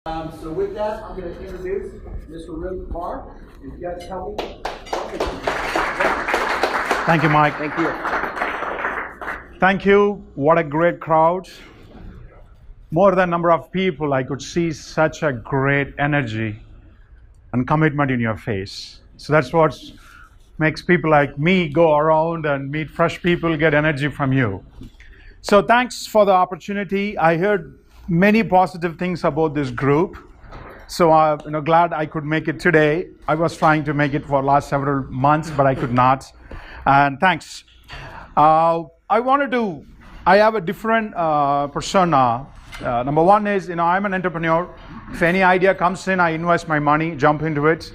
So with that, I'm going to introduce Mr. Arunkumar. If you guys tell me. Thank you, Mike. Thank you. Thank you. What a great crowd. More than number of people, I could see such a great energy and commitment in your face. So that's what makes people like me go around and meet fresh people, get energy from you. So thanks for the opportunity. I heard many positive things about this group. So I'm glad I could make it today. I was trying to make it for last several months, but I could not. And thanks. I have a different persona. Number one is, I'm an entrepreneur. If any idea comes in, I invest my money, jump into it.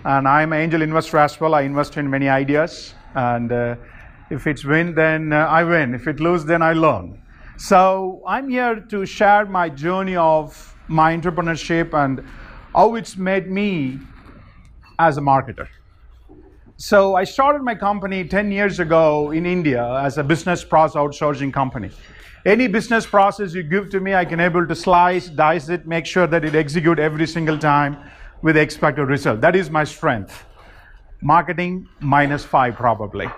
And I'm an angel investor as well. I invest in many ideas. And if it's win, then I win. If it lose, then I learn. So I'm here to share my journey of my entrepreneurship and how it's made me as a marketer. So I started my company 10 years ago in India as a business process outsourcing company. Any business process you give to me, I can able to slice, dice it, make sure that it execute every single time with the expected result. That is my strength. Marketing -5 probably.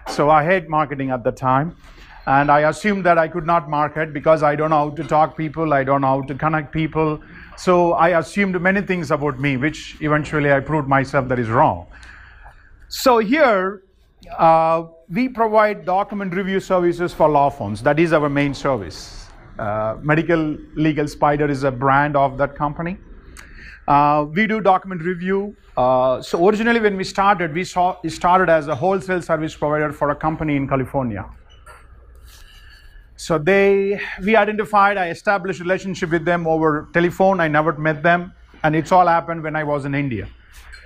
So I hate marketing at the time. And I assumed that I could not market because I don't know how to talk people, I don't know how to connect people. So I assumed many things about me, which eventually I proved myself that is wrong. So here, we provide document review services for law firms. That is our main service. Medical Legal Spider is a brand of that company. We do document review. So originally when we started, we started as a wholesale service provider for a company in California. So we identified, I established a relationship with them over telephone. I never met them, and it's all happened when I was in India.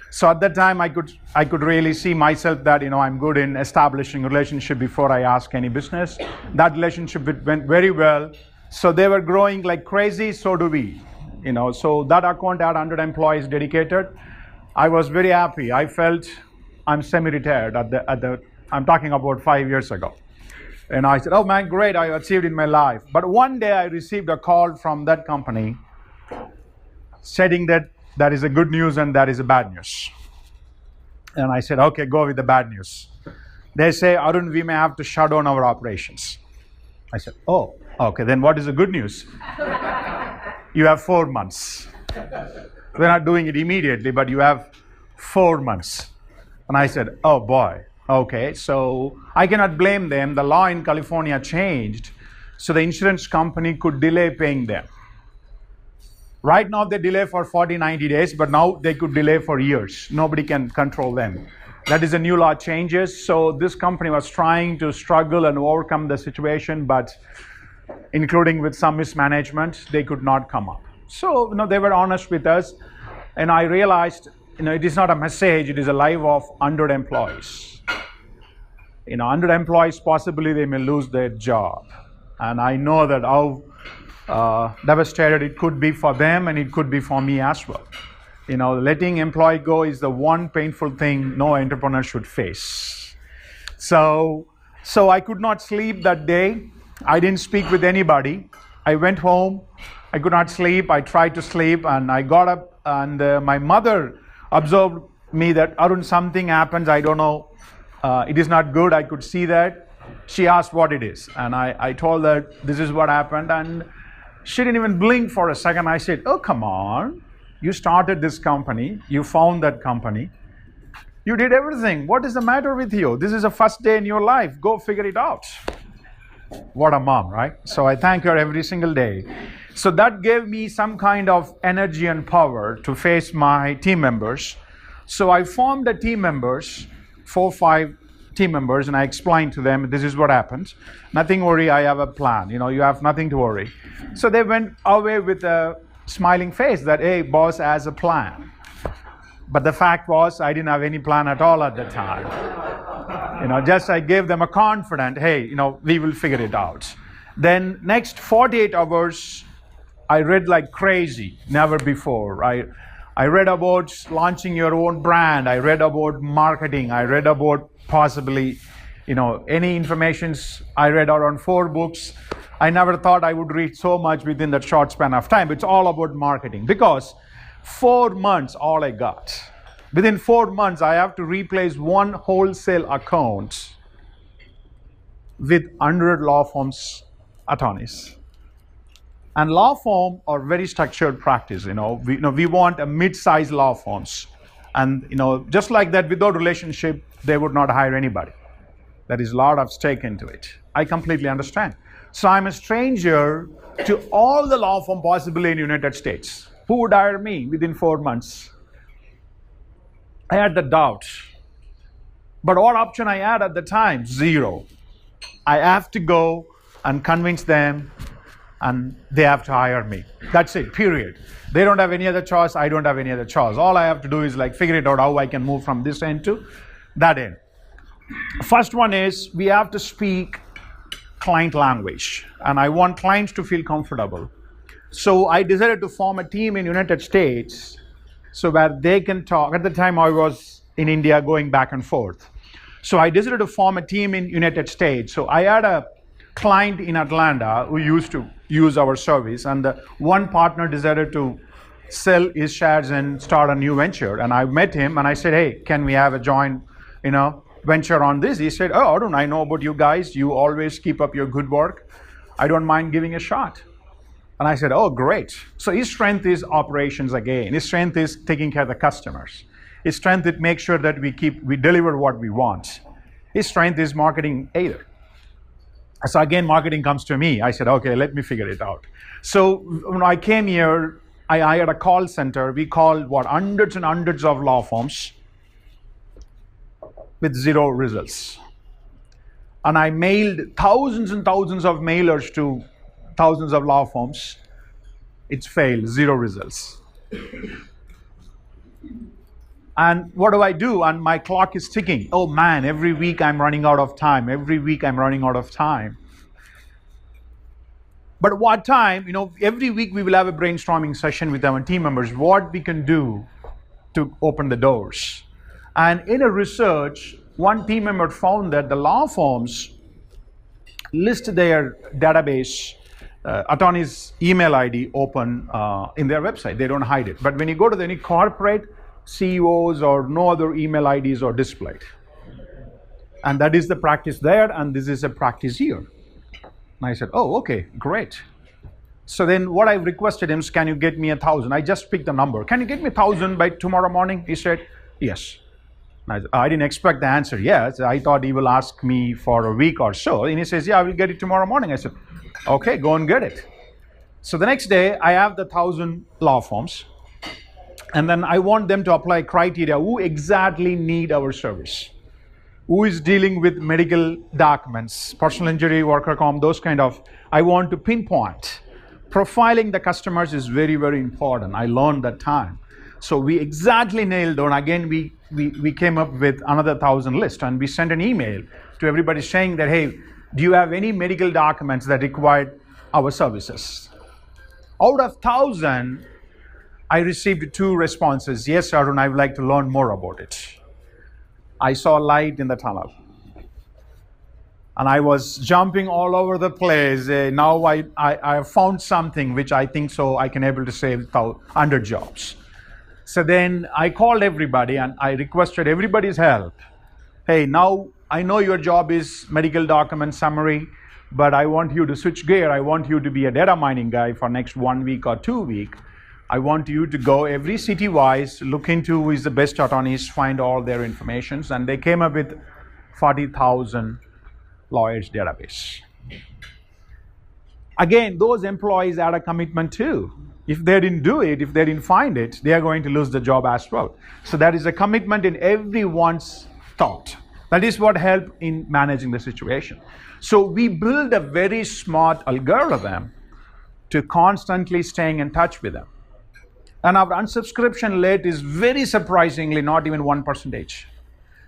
So at that time, I could really see myself that I'm good in establishing a relationship before I ask any business. That relationship went very well. So they were growing like crazy. So do we. So that account had 100 employees dedicated. I was very happy. I felt I'm semi-retired I'm talking about 5 years ago. And I said, oh man, great, I achieved in my life. But one day I received a call from that company stating that that is a good news and that is a bad news. And I said, okay, go with the bad news. They say, Arun, we may have to shut down our operations. I said, oh, okay, then what is the good news? You have 4 months. We're not doing it immediately, but you have 4 months. And I said, oh boy. Okay, so I cannot blame them. The law in California changed, so the insurance company could delay paying them. Right now they delay for 40, 90 days, but now they could delay for years. Nobody can control them. That is a new law changes. So this company was trying to struggle and overcome the situation, but including with some mismanagement, they could not come up. So they were honest with us, and I realized it is not a message, it is a life of 100 employees. 100 employees, possibly they may lose their job. And I know that how devastated it could be for them, and it could be for me as well. Letting employee go is the one painful thing no entrepreneur should face. So I could not sleep that day. I didn't speak with anybody. I went home. I could not sleep. I tried to sleep, and I got up, and my mother observed me that, Arun, something happens. I don't know. It is not good. I could see that. She asked what it is. And I told her this is what happened. And she didn't even blink for a second. I said, oh, come on. You started this company. You found that company. You did everything. What is the matter with you? This is the first day in your life. Go figure it out. What a mom, right? So I thank her every single day. So that gave me some kind of energy and power to face my team members. So I formed the team members, 4 or 5 team members, and I explained to them, this is what happens. Nothing worry, I have a plan. You have nothing to worry. So they went away with a smiling face that, hey, boss has a plan. But the fact was, I didn't have any plan at all at the time. Just I gave them a confident, hey, we will figure it out. Then next 48 hours, I read like crazy, never before. I read about launching your own brand. I read about marketing. I read about possibly any informations. I read around 4 books. I never thought I would read so much within that short span of time. It's all about marketing, because 4 months all I got. Within 4 months, I have to replace one wholesale account with 100 law firms attorneys. And law firm are very structured practice. We want a mid-sized law firms, and just like that, without relationship, they would not hire anybody. There is a lot of stake into it. I completely understand. So I'm a stranger to all the law firm possibly in United States. Who would hire me within 4 months? I had the doubt. But what option I had at the time? Zero. I have to go and convince them, and they have to hire me. That's it, period. They don't have any other choice. I don't have any other choice. All I have to do is figure it out how I can move from this end to that end. First one is we have to speak client language, and I want clients to feel comfortable. So I decided to form a team in United States so where they can talk. At the time I was in India going back and forth. So I decided to form a team in United States. So I had a client in Atlanta who used to use our service, and the one partner decided to sell his shares and start a new venture. And I met him and I said, hey, can we have a joint, venture on this? He said, oh, Arun, I know about you guys. You always keep up your good work. I don't mind giving a shot. And I said, oh, great. So his strength is operations again. His strength is taking care of the customers. His strength is make sure that we deliver what we want. His strength is marketing either. So again, marketing comes to me. I said, okay, let me figure it out. So when I came here, I hired a call center. We called hundreds and hundreds of law firms with 0 results. And I mailed thousands and thousands of mailers to thousands of law firms. It's failed, 0 results. And what do I do? And my clock is ticking. Oh man, every week I'm running out of time. Every week I'm running out of time. But what time, every week we will have a brainstorming session with our team members, what we can do to open the doors. And in a research, one team member found that the law firms list their database, attorney's email ID open in their website. They don't hide it. But when you go to any corporate, CEOs or no other email IDs are displayed. And that is the practice there, and this is a practice here. And I said, oh, okay, great. So then what I requested him is, can you get me 1,000? I just picked a number. Can you get me 1,000 by tomorrow morning? He said, yes. I didn't expect the answer yes. I thought he will ask me for a week or so. And he says, yeah, I will get it tomorrow morning. I said, okay, go and get it. So the next day, I have the 1,000 law firms. And then I want them to apply criteria. Who exactly need our service? Who is dealing with medical documents, personal injury, worker comp, those kind of, I want to pinpoint. Profiling the customers is very, very important. I learned that time. So we exactly nailed down. Again, we came up with another 1,000 list, and we sent an email to everybody saying that, hey, do you have any medical documents that require our services? Out of 1,000, I received 2 responses. Yes, Arun, I would like to learn more about it. I saw light in the tunnel. And I was jumping all over the place. Now I have found something which I think so I can able to save 100 jobs. So then I called everybody and I requested everybody's help. Hey, now I know your job is medical document summary, but I want you to switch gear. I want you to be a data mining guy for next 1 week or 2 weeks. I want you to go every city-wise, look into who is the best attorneys, find all their informations, and they came up with 40,000 lawyers database. Again, those employees had a commitment too. If they didn't do it, if they didn't find it, they are going to lose the job as well. So that is a commitment in everyone's thought. That is what helped in managing the situation. So we build a very smart algorithm to constantly staying in touch with them. And our unsubscription rate is very surprisingly not even 1%,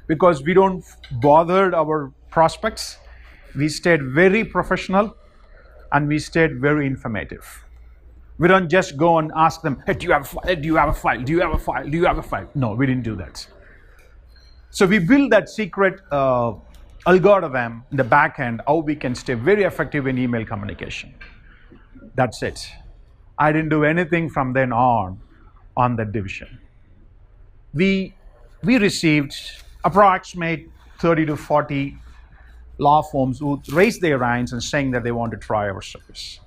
because we don't bother our prospects. We stayed very professional and we stayed very informative. We don't just go and ask them, hey, do you have a file? Do you have a file? Do you have a file? Do you have a file? No, we didn't do that. So we built that secret algorithm in the back end, how we can stay very effective in email communication. That's it. I didn't do anything from then on that division. We received approximate 30 to 40 law firms who raised their hands and saying that they want to try our service.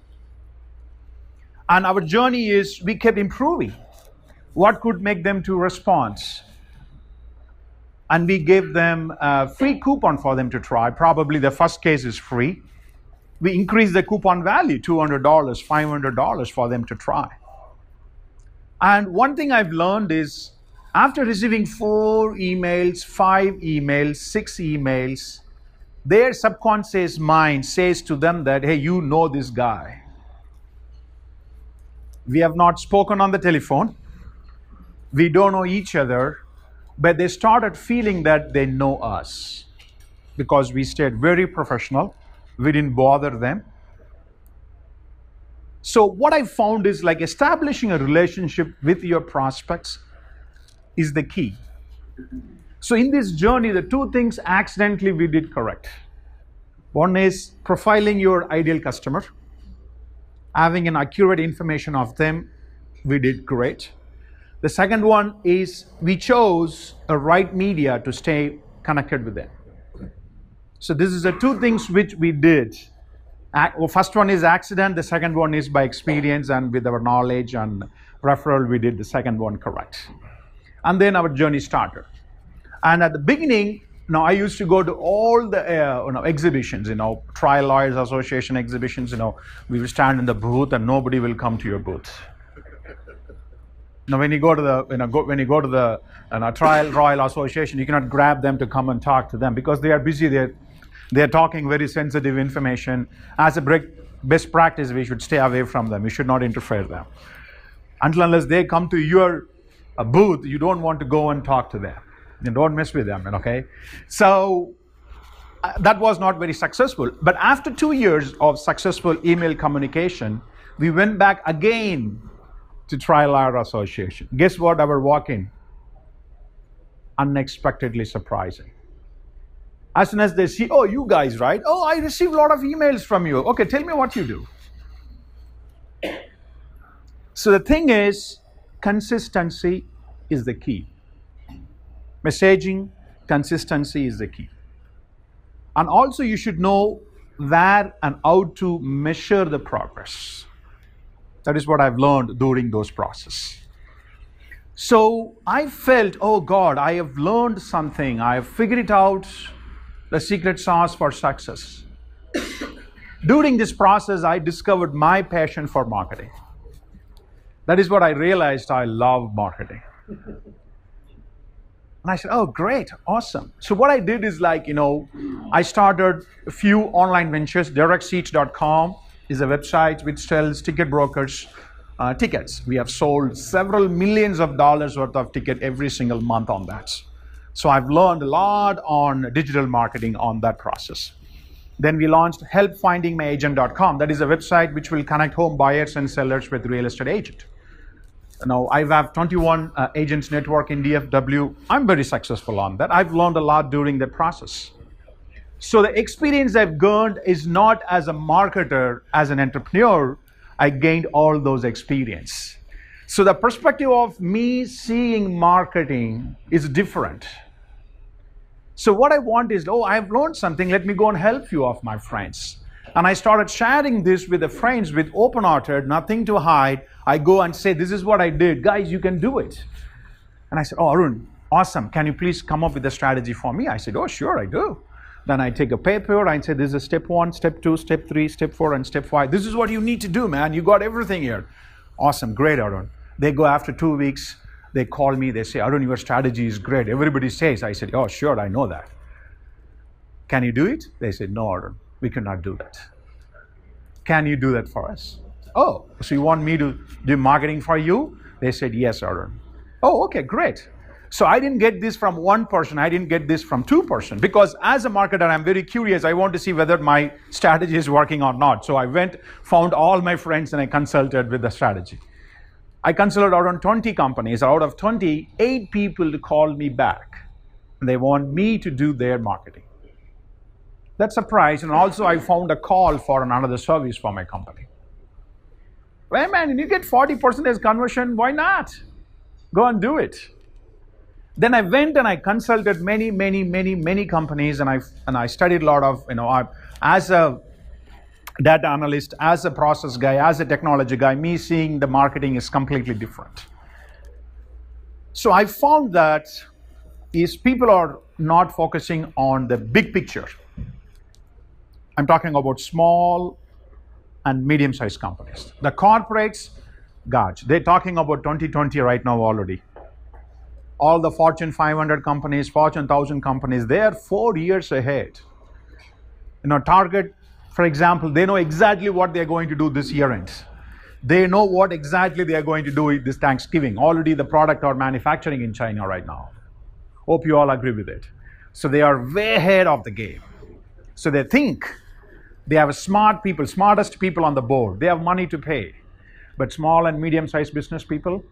And our journey is we kept improving. What could make them to respond? And we gave them a free coupon for them to try. Probably the first case is free. We increased the coupon value, $200, $500 for them to try. And one thing I've learned is after receiving 4 emails, 5 emails, 6 emails, their subconscious mind says to them that, hey, you know this guy. We have not spoken on the telephone. We don't know each other, but they started feeling that they know us because we stayed very professional. We didn't bother them. So what I found is like establishing a relationship with your prospects is the key. So in this journey, the 2 things accidentally we did correct. One is profiling your ideal customer, having an accurate information of them, we did great. The second one is we chose a right media to stay connected with them. So this is the 2 things which we did. First one is accident, the second one is by experience and with our knowledge and referral, we did the second one correct. And then our journey started. And at the beginning, I used to go to all the exhibitions, Trial Lawyers Association exhibitions, we will stand in the booth and nobody will come to your booth. Now, when you go to the Trial Royal Association, you cannot grab them to come and talk to them because they are busy. They're talking very sensitive information. As a best practice, we should stay away from them. We should not interfere them. Unless they come to your booth, you don't want to go and talk to them. You don't mess with them, okay? So that was not very successful. But after 2 years of successful email communication, we went back again to Trial Lawyer Association. Guess what? Our walk-in? Unexpectedly surprising. As soon as they see, oh, you guys, right? Oh, I received a lot of emails from you. Okay, tell me what you do. So the thing is, consistency is the key. Messaging, consistency is the key. And also you should know where and how to measure the progress. That is what I've learned during those processes. So I felt, oh God, I have learned something. I have figured it out, the secret sauce for success. During this process, I discovered my passion for marketing. That is what I realized. I love marketing. And I said, oh, great, awesome. So what I did is I started a few online ventures. DirectSeats.com is a website which sells ticket brokers tickets. We have sold several millions of dollars worth of ticket every single month on that. So I've learned a lot on digital marketing on that process. Then we launched helpfindingmyagent.com. That is a website which will connect home buyers and sellers with real estate agent. Now, I have 21 agents network in DFW. I'm very successful on that. I've learned a lot during that process. So the experience I've gained is not as a marketer, as an entrepreneur, I gained all those experience. So the perspective of me seeing marketing is different. So what I want is, oh, I've learned something, let me go and help you of my friends. And I started sharing this with the friends with open-hearted, nothing to hide. I go and say, this is what I did. Guys, you can do it. And I said, oh, Arun, awesome. Can you please come up with a strategy for me? I said, oh, sure, I do. Then I take a paper, I say, this is step 1, step 2, step 3, step 4, and step 5. This is what you need to do, man. You got everything here. Awesome, great, Arun. They go after 2 weeks, they call me, they say, Arun, your strategy is great. Everybody says. I said, oh, sure, I know that. Can you do it? They said, no, Arun, we cannot do that. Can you do that for us? Oh, so you want me to do marketing for you? They said, yes, Arun. Oh, okay, great. So I didn't get this from one person, I didn't get this from 2 persons, because as a marketer, I'm very curious. I want to see whether my strategy is working or not. So I went, found all my friends, and I consulted with the strategy. I consulted around 20 companies. Out of 20, 8 people called me back. They want me to do their marketing. That's a price. And also I found a call for another service for my company. Well, man, you get 40% conversion, why not? Go and do it. Then I went and I consulted many companies, and I studied a lot of, as a data analyst, as a process guy, as a technology guy, me seeing the marketing is completely different. So I found that is people are not focusing on the big picture. I'm talking about small and medium-sized companies. The corporates, gosh, they're talking about 2020 right now already. All the Fortune 500 companies, Fortune 1000 companies, they are 4 years ahead. Target, for example, they know exactly what they're going to do this year end. They know what exactly they are going to do this Thanksgiving. Already the product are manufacturing in China right now. Hope you all agree with it. So they are way ahead of the game. So they think they have smartest people on the board. They have money to pay. But small and medium-sized business people,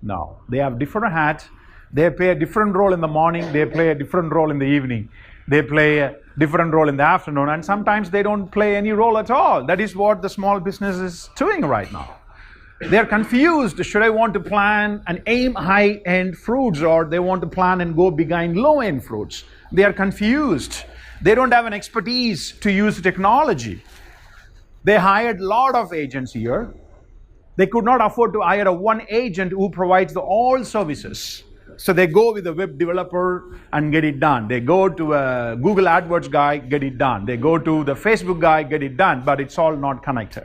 no. They have different hats. They play a different role in the morning. They play a different role in the evening. They play a different role in the afternoon. And sometimes they don't play any role at all. That is what the small business is doing right now. They're confused. Should I want to plan and aim high-end fruits, or they want to plan and go behind low-end fruits? They are confused. They don't have an expertise to use technology. They hired a lot of agents here. They could not afford to hire one agent who provides all services. So they go with a web developer and get it done. They go to a Google AdWords guy, get it done. They go to the Facebook guy, get it done, but it's all not connected.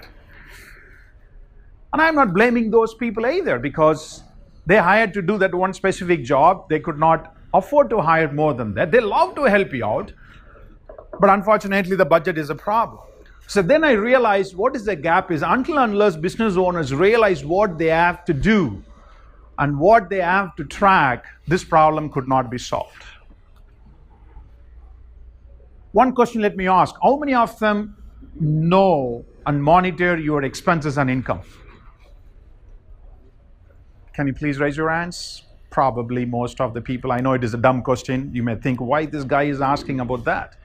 And I'm not blaming those people either, because they hired to do that one specific job. They could not afford to hire more than that. They love to help you out, but unfortunately the budget is a problem. So then I realized what is the gap is unless business owners realize what they have to do and what they have to track, this problem could not be solved. One question let me ask, how many of them know and monitor your expenses and income? Can you please raise your hands? Probably most of the people. I know it is a dumb question. You may think, why this guy is asking about that?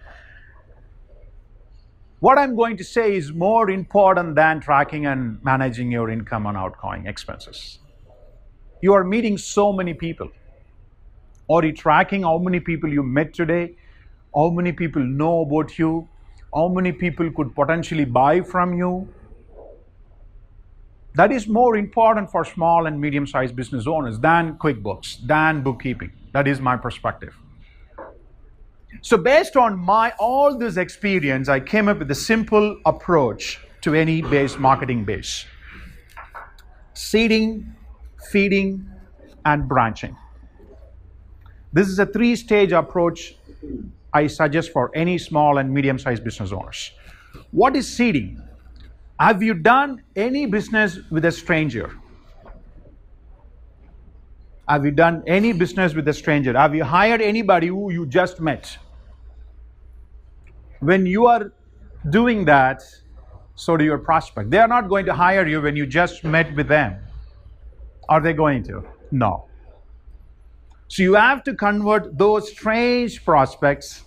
What I'm going to say is more important than tracking and managing your income and outgoing expenses. You are meeting so many people. Are you tracking how many people you met today? How many people know about you? How many people could potentially buy from you? That is more important for small and medium-sized business owners than QuickBooks, than bookkeeping. That is my perspective. So based on all this experience, I came up with a simple approach to any marketing base. Seeding, feeding, and branching. This is a 3-stage approach I suggest for any small and medium-sized business owners. What is seeding? Have you done any business with a stranger? Have you done any business with a stranger? Have you hired anybody who you just met? When you are doing that, so do your prospect. They are not going to hire you when you just met with them. Are they going to? No. So you have to convert those strange prospects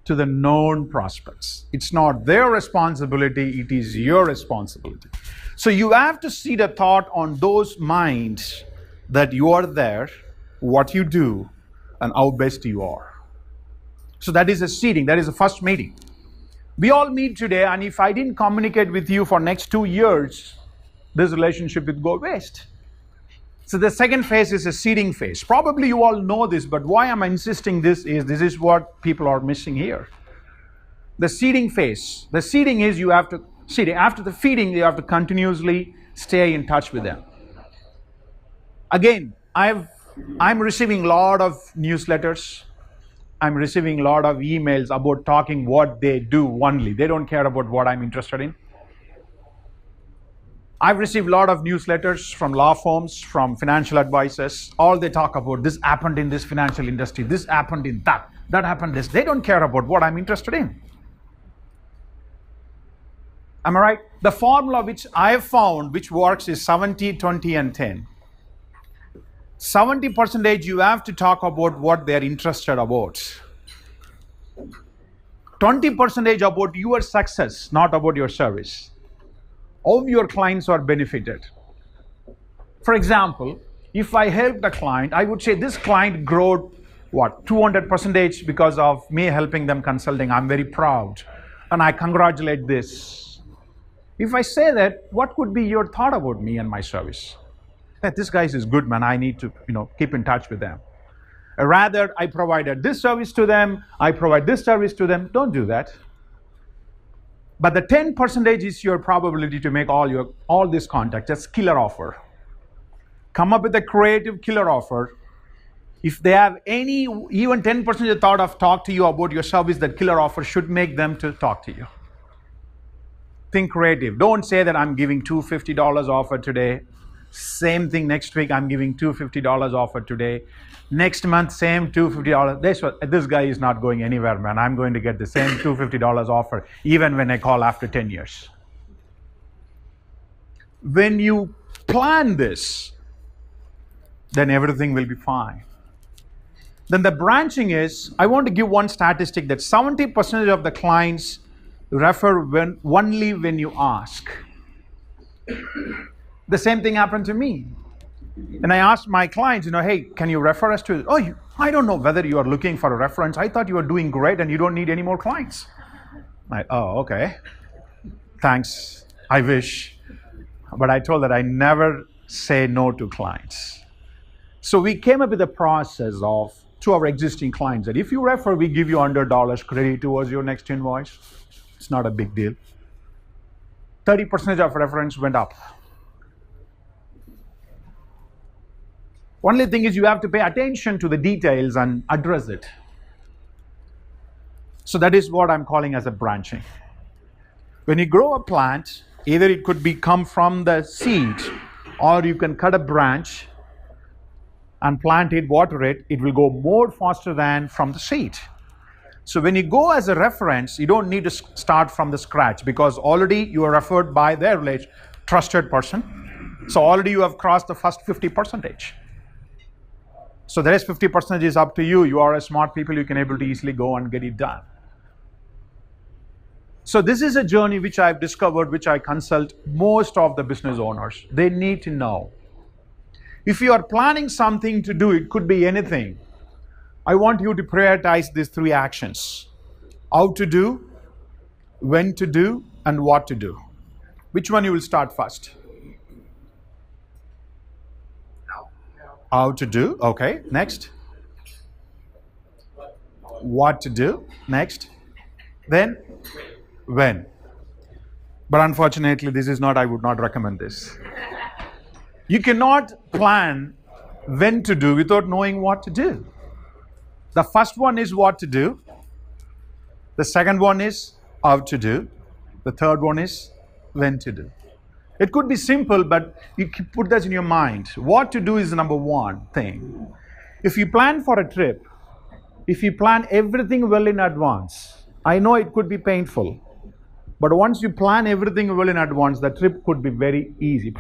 to the known prospects. It's not their responsibility, it is your responsibility. So you have to see the thought on those minds that you are there, what you do, and how best you are. So that is a seeding, that is the first meeting. We all meet today, and if I didn't communicate with you for next 2 years, this relationship would go waste. So the second phase is a seeding phase. Probably you all know this, but why I'm insisting this is what people are missing here. The seeding phase. The seeding is you have to seed. After the feeding, you have to continuously stay in touch with them. Again, I'm receiving a lot of newsletters. I'm receiving a lot of emails about talking what they do only. They don't care about what I'm interested in. I've received a lot of newsletters from law firms, from financial advisors. All they talk about, this happened in this financial industry, this happened in that happened this. They don't care about what I'm interested in. Am I right? The formula which I have found, which works, is 70, 20, and 10. 70% you have to talk about what they're interested about. 20% about your success, not about your service. All your clients are benefited. For example, if I helped a client, I would say this client grew 200% because of me helping them consulting. I'm very proud and I congratulate this. If I say that, what could be your thought about me and my service? That this guy is good, man. I need to keep in touch with them. Rather, I provided this service to them, I provide this service to them. Don't do that. But the 10% is your probability to make all these contacts. That's killer offer. Come up with a creative killer offer. If they have even 10% thought of talk to you about your service, that killer offer should make them to talk to you. Think creative. Don't say that I'm giving $250 offer today. Same thing next week, I'm giving $250 offer today. Next month, same $250. This guy is not going anywhere, man. I'm going to get the same $250 offer even when I call after 10 years. When you plan this, then everything will be fine. Then the branching is, I want to give one statistic that 70% of the clients refer only when you ask. The same thing happened to me. And I asked my clients, hey, can you refer us to? I don't know whether you are looking for a reference. I thought you were doing great and you don't need any more clients. Okay. Thanks. I wish. But I told that I never say no to clients. So we came up with a process to our existing clients that if you refer, we give you $100 credit towards your next invoice. It's not a big deal. 30% of reference went up. Only thing is you have to pay attention to the details and address it. So that is what I'm calling as a branching. When you grow a plant, either it could come from the seed, or you can cut a branch and plant it, water it, it will go more faster than from the seed. So when you go as a reference, you don't need to start from the scratch because already you are referred by their trusted person. So already you have crossed the first 50%. So the rest 50% is up to you. You are a smart people, you can able to easily go and get it done. So this is a journey which I've discovered, which I consult most of the business owners. They need to know. If you are planning something to do, it could be anything. I want you to prioritize these 3 actions. How to do, when to do, and what to do. Which one you will start first? How to do, okay, next. What to do, next. Then, when. But unfortunately, this is not, I would not recommend this. You cannot plan when to do without knowing what to do. The first one is what to do. The second one is how to do. The third one is when to do. It could be simple, but you put that in your mind. What to do is the number one thing. If you plan for a trip, if you plan everything well in advance, I know it could be painful, but once you plan everything well in advance, the trip could be very easy.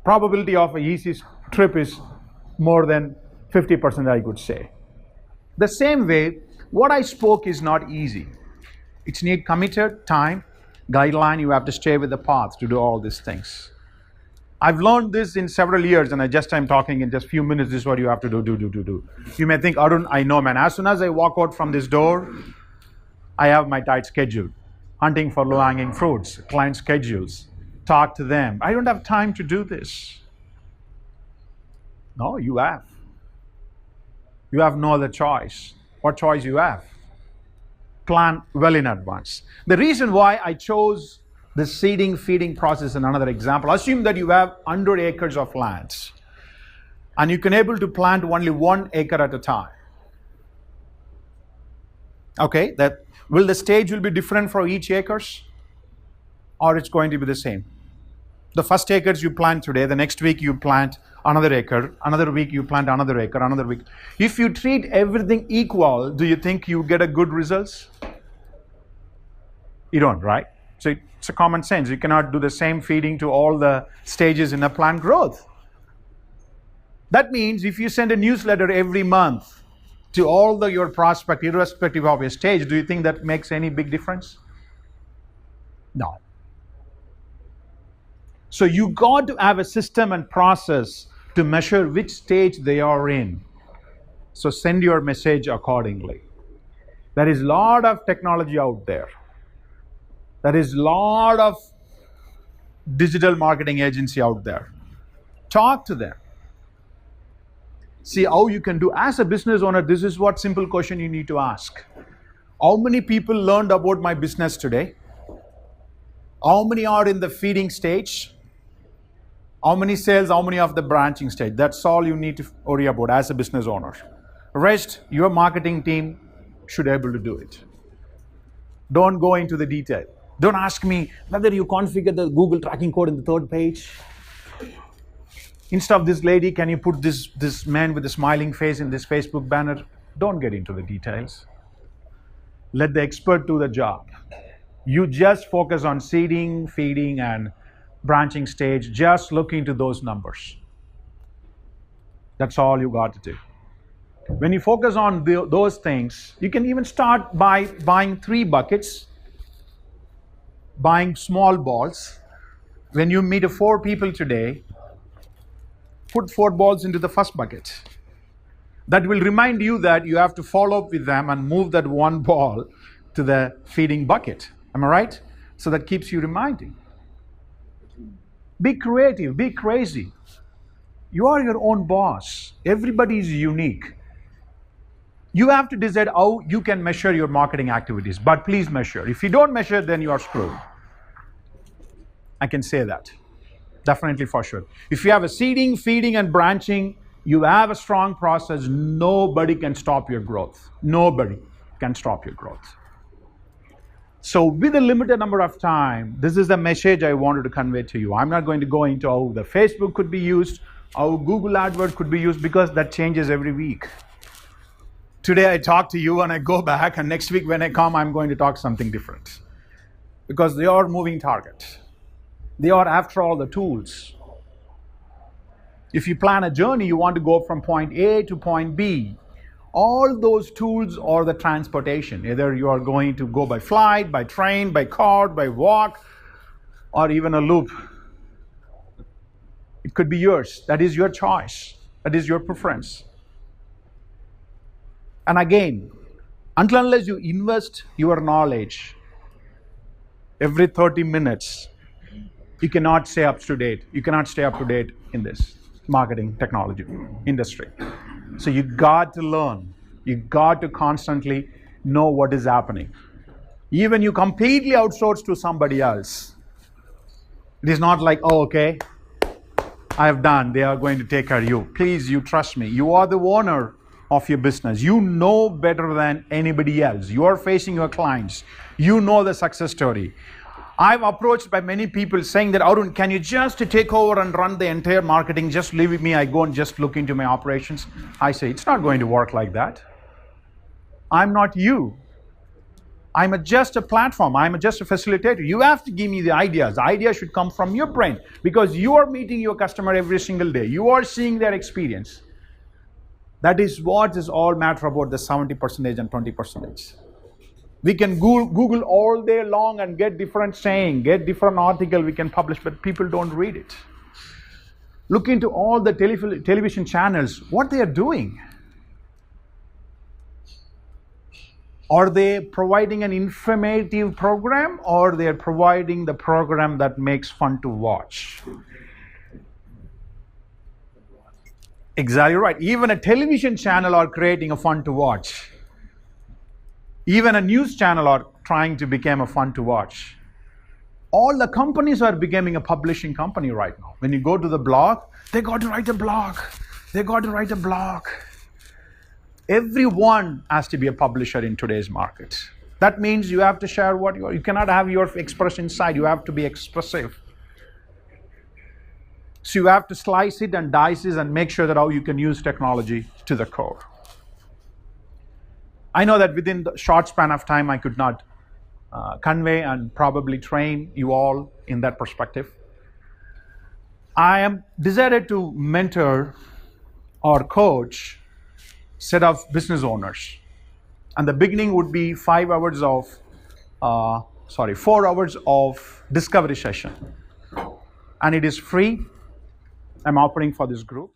Probability of an easy trip is more than 50%, I could say. The same way, what I spoke is not easy. It's need committed time, guideline. You have to stay with the path to do all these things. I've learned this in several years, and I'm talking in just few minutes. This is what you have to do. You may think, Arun, I know, man. As soon as I walk out from this door, I have my tight schedule. Hunting for low-hanging fruits, client schedules, talk to them. I don't have time to do this. No, you have. You have no other choice. What choice you have? Plan well in advance. The reason why I chose the seeding, feeding process in another example, assume that you have 100 acres of land and you can able to plant only 1 acre at a time. Okay, will the stage will be different for each acres or it's going to be the same? The first acres you plant today, the next week you plant another acre, another week you plant another acre, another week. If you treat everything equal, do you think you get a good results? You don't, right? So it's a common sense. You cannot do the same feeding to all the stages in a plant growth. That means if you send a newsletter every month, to all your prospect, irrespective of your stage, do you think that makes any big difference? No. So you got to have a system and process to measure which stage they are in. So send your message accordingly. There is a lot of technology out there. There is a lot of digital marketing agency out there. Talk to them. See how you can do. As a business owner, this is what simple question you need to ask. How many people learned about my business today? How many are in the feeding stage? How many sales, how many of the branching stage? That's all you need to worry about as a business owner. Rest, your marketing team should be able to do it. Don't go into the detail. Don't ask me whether you configure the Google tracking code in the third page. Instead of this lady, can you put this man with a smiling face in this Facebook banner? Don't get into the details. Let the expert do the job. You just focus on seeding, feeding, and branching stage. Just look into those numbers. That's all you got to do. When you focus on those things, you can even start by buying 3 buckets, buying small balls. When you meet 4 people today, put 4 balls into the first bucket. That will remind you that you have to follow up with them and move that 1 ball to the feeding bucket. Am I right? So that keeps you reminding. Be creative, be crazy. You are your own boss. Everybody is unique. You have to decide how you can measure your marketing activities, but please measure. If you don't measure, then you are screwed. I can say that. Definitely for sure. If you have a seeding, feeding, and branching, you have a strong process, nobody can stop your growth. Nobody can stop your growth. So with a limited number of time, this is the message I wanted to convey to you. I'm not going to go into how the Facebook could be used, how Google AdWords could be used, because that changes every week. Today I talk to you and I go back, and next week when I come, I'm going to talk something different. Because they are moving target. They are, after all, the tools. If you plan a journey, you want to go from point A to point B. All those tools are the transportation. Either you are going to go by flight, by train, by car, by walk, or even a loop. It could be yours. That is your choice. That is your preference. And again, until unless you invest your knowledge every 30 minutes, you cannot stay up to date. You cannot stay up to date in this marketing technology industry. So you got to learn. You got to constantly know what is happening. Even you completely outsource to somebody else. It is not like, oh, okay, I have done. They are going to take care of you. Please, you trust me. You are the owner of your business. You know better than anybody else. You are facing your clients. You know the success story. I'm approached by many people saying that, Arun, can you just take over and run the entire marketing? Just leave with me. I go and just look into my operations. I say, it's not going to work like that. I'm not you. I'm just a platform. I'm just a facilitator. You have to give me the ideas. The ideas should come from your brain, because you are meeting your customer every single day. You are seeing their experience. That is what is all matter about the 70% and 20%. We can Google all day long and get different saying, get different article we can publish, but people don't read it. Look into all the television channels, what they are doing. Are they providing an informative program, or they are providing the program that makes fun to watch? Exactly right. Even a television channel are creating a fun to watch. Even a news channel are trying to become a fun to watch. All the companies are becoming a publishing company right now. When you go to the blog, they got to write a blog. They got to write a blog. Everyone has to be a publisher in today's market. That means you have to share what you cannot have your express inside. You have to be expressive. So you have to slice it and dice it and make sure that how you can use technology to the core. I know that within the short span of time, I could not convey and probably train you all in that perspective. I am decided to mentor or coach set of business owners. And the beginning would be 4 hours of discovery session. And it is free. I'm offering for this group.